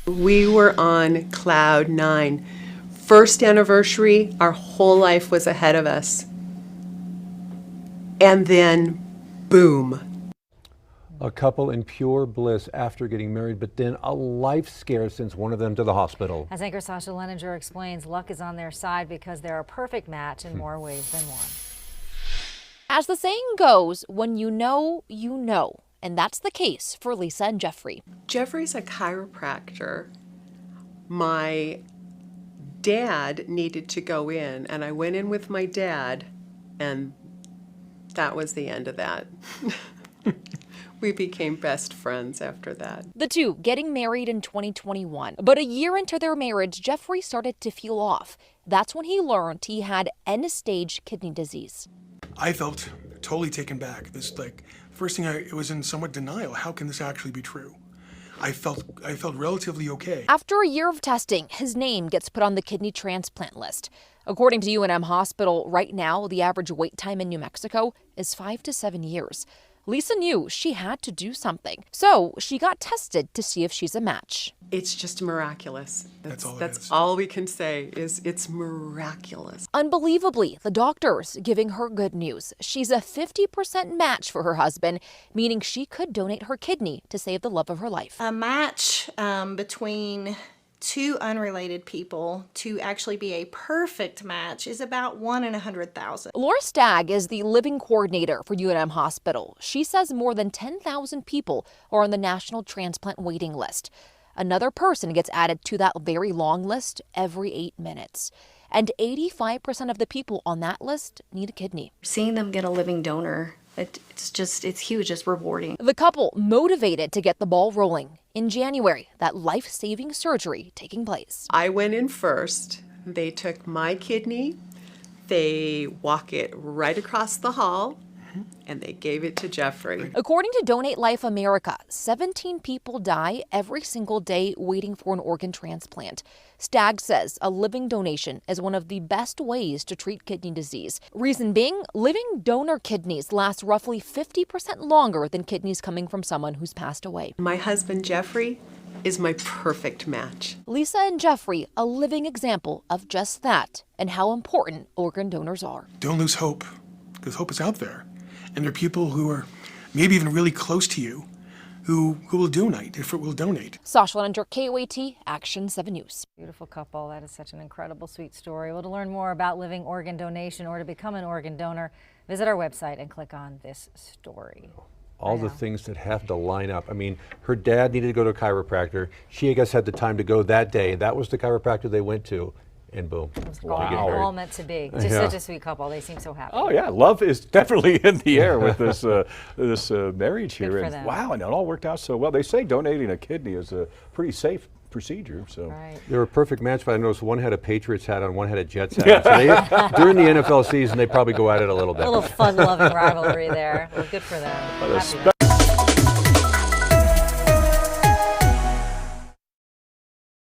We were on cloud nine. First anniversary, our whole life was ahead of us. And then, boom. A couple in pure bliss after getting married, but then a life scare sends one of them to the hospital. As anchor Sasha Leninger explains, luck is on their side because they're a perfect match in more ways than one. As the saying goes, when you know, you know. And that's the case for Lisa and Jeffrey. Jeffrey's a chiropractor. My dad needed to go in, and I went in with my dad, and that was the end of that. We became best friends after that. The two getting married in 2021. But a year into their marriage, Jeffrey started to feel off. That's when he learned he had end-stage kidney disease. I felt totally taken back. First thing, I was in somewhat denial. How can this actually be true? I felt relatively okay. After a year of testing, his name gets put on the kidney transplant list. According to UNM Hospital, right now, the average wait time in New Mexico is 5 to 7 years. Lisa knew she had to do something, so she got tested to see if she's a match. It's just miraculous. That's all it That's is. all we can say is it's miraculous. Unbelievably, the doctors giving her good news. She's a 50% match for her husband, meaning she could donate her kidney to save the love of her life. A match between two unrelated people to actually be a perfect match is about 1 in 100,000. Laura Stagg is the living coordinator for UNM Hospital. She says more than 10,000 people are on the national transplant waiting list. Another person gets added to that very long list every 8 minutes. And 85% of the people on that list need a kidney. Seeing them get a living donor, it's huge, it's rewarding. The couple motivated to get the ball rolling. In January, that life-saving surgery taking place. I went in first. They took my kidney, they walk it right across the hall, and they gave it to Jeffrey. According to Donate Life America, 17 people die every single day waiting for an organ transplant. Stagg says a living donation is one of the best ways to treat kidney disease. Reason being, living donor kidneys last roughly 50% longer than kidneys coming from someone who's passed away. My husband, Jeffrey, is my perfect match. Lisa and Jeffrey, a living example of just that and how important organ donors are. Don't lose hope, because hope is out there. And there are people who are maybe even really close to you who will donate, if it will donate. Sasha Leninger, KOAT, Action 7 News. Beautiful couple. That is such an incredible, sweet story. Well, to learn more about living organ donation or to become an organ donor, visit our website and click on this story. All the things that have to line up. I mean, her dad needed to go to a chiropractor. She, I guess, had the time to go that day. That was the chiropractor they went to. And boom. It was all meant to be. Just such a sweet couple. They seem so happy. Oh yeah, love is definitely in the air with this marriage here. Good for And them. wow, and it all worked out so well. They say donating a kidney is a pretty safe procedure. So Right. they were a perfect match, but I noticed one had a Patriots hat on, one had a Jets hat on. So they, during the NFL season, they probably go at it a little bit. A little fun-loving rivalry there. Well, good for them. Happy